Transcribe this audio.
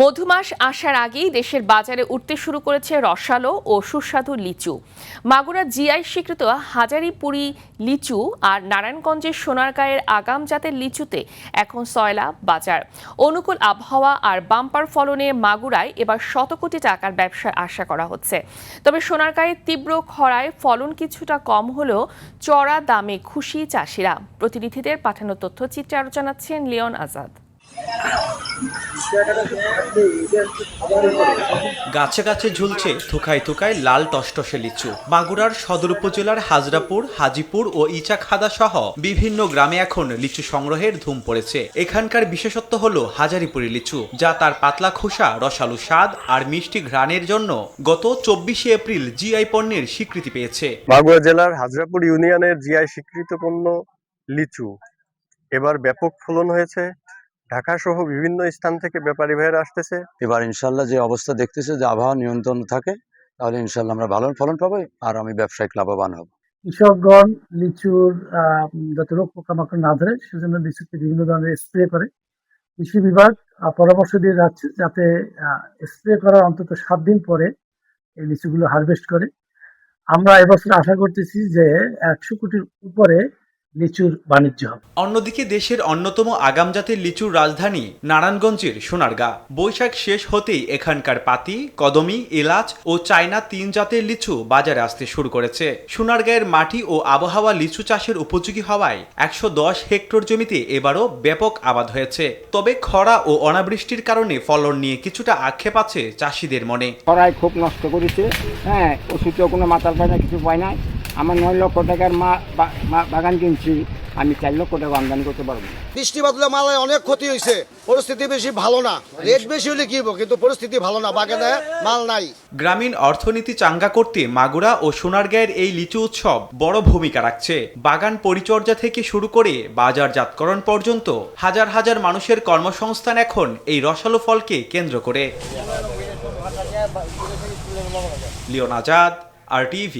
মধুমাস আসার আগেই দেশের বাজারে উঠতে শুরু করেছে রসালো ও সুস্বাদু লিচু। মাগুরা জিআই স্বীকৃত হাজারীপুরি লিচু আর নারায়ণগঞ্জের সোনারগাঁয়ের আগাম জাতের লিচুতে এখন সয়লা বাজার। অনুকূল আবহাওয়া আর বাম্পার ফলনে মাগুরায় এবার শত কোটি টাকার ব্যবসার আশা করা হচ্ছে। তবে সোনারগাঁয়ের তীব্র খরায় ফলন কিছুটা কম হলেও চড়া দামে খুশি চাষিরা। প্রতিনিধিদের পাঠানো তথ্যচিত্রে আরও জানাচ্ছেন লিওন আজাদ। গাছে গাছে ঝুলছে থুকায় থুকায় লাল টসটসে লিচু। মাগুরার সদর উপজেলার হাজরাপুর, হাজিপুর ও ইচাখাদা সহ বিভিন্ন গ্রামে এখন লিচু সংগ্রহের ধুম পড়েছে। এখানকার বিশেষত্ব হলো হাজারীপুরি লিচু, যা তার পাতলা খোসা, রসালো স্বাদ আর মিষ্টি ঘ্রাণের জন্য গত 24শে এপ্রিল জিআই পণ্যের স্বীকৃতি পেয়েছে। মাগুরা জেলার হাজরাপুর ইউনিয়নের জিআই স্বীকৃত পণ্য লিচু এবার ব্যাপক ফলন হয়েছে। ঢাকা সহ বিভিন্ন স্থান থেকে ব্যাপারী ভাইয়েরা আসতেছে। এবার ইনশাল্লাহ যে অবস্থা দেখতেছে যে আবহাওয়া নিয়ন্ত্রণ থাকে, তাহলে ইনশাল্লাহ আমরা ভালো ফলন পাবো আর আমি ব্যবসায়িক লাভবান হব। কৃষকগণ লিচুর যাতে রোগ পোকামাকড় না ধরে সেজন্য লিচুতে বিভিন্ন ধরনের স্প্রে করে। কৃষি বিভাগ পরামর্শ দিয়ে যাচ্ছে যাতে স্প্রে করার অন্তত 7 দিন পরে এই লিচুগুলো হারভেস্ট করে। আমরা এবছর আশা করতেছি যে 100 কোটির উপরে লিচুর বাণিজ্য হবে। অন্যদিকে দেশের অন্যতম আগাম জাতের লিচুর রাজধানী নারায়ণগঞ্জের সোনারগাঁ, বৈশাখ শেষ হতেই এখানকার পাতি, কদমি, এলাচ ও চায়না 3 জাতের লিচু বাজারে আসতে শুরু করেছে। সোনারগাঁয়ের মাটি ও আবহাওয়া লিচু চাষের উপযোগী হওয়ায় 110 হেক্টর জমিতে এবারও ব্যাপক আবাদ হয়েছে। তবে খরা ও অনাবৃষ্টির কারণে ফলন নিয়ে কিছুটা আক্ষেপ আছে চাষিদের মনে। খরায় খুব নষ্ট করেছে, ওষুধেও কোনো মাতাল পায় না, কিছু পায় না। আমার 9 লক্ষ টাকার বাগান কিনছি, আমি 4 লক্ষ টাকা আমদানি করতে পারবো। বৃষ্টি বাদলে মালায় অনেক ক্ষতি হয়েছে, পরিস্থিতি বেশি ভালো না। রেট বেশি হলে কি হবো, কিন্তু পরিস্থিতি ভালো না, বাগানে মাল নাই। গ্রামীণ অর্থনীতি চাঙ্গা করতে মাগুরা ও সোনারগাঁয়ের এই লিচু উৎসব বড় ভূমিকা রাখছে। বাগান পরিচর্যা থেকে শুরু করে বাজারজাতকরণ পর্যন্ত হাজার হাজার মানুষের কর্মসংস্থান এখন এই রসালো ফলকে কেন্দ্র করে। লিওন আজাদ, RTV।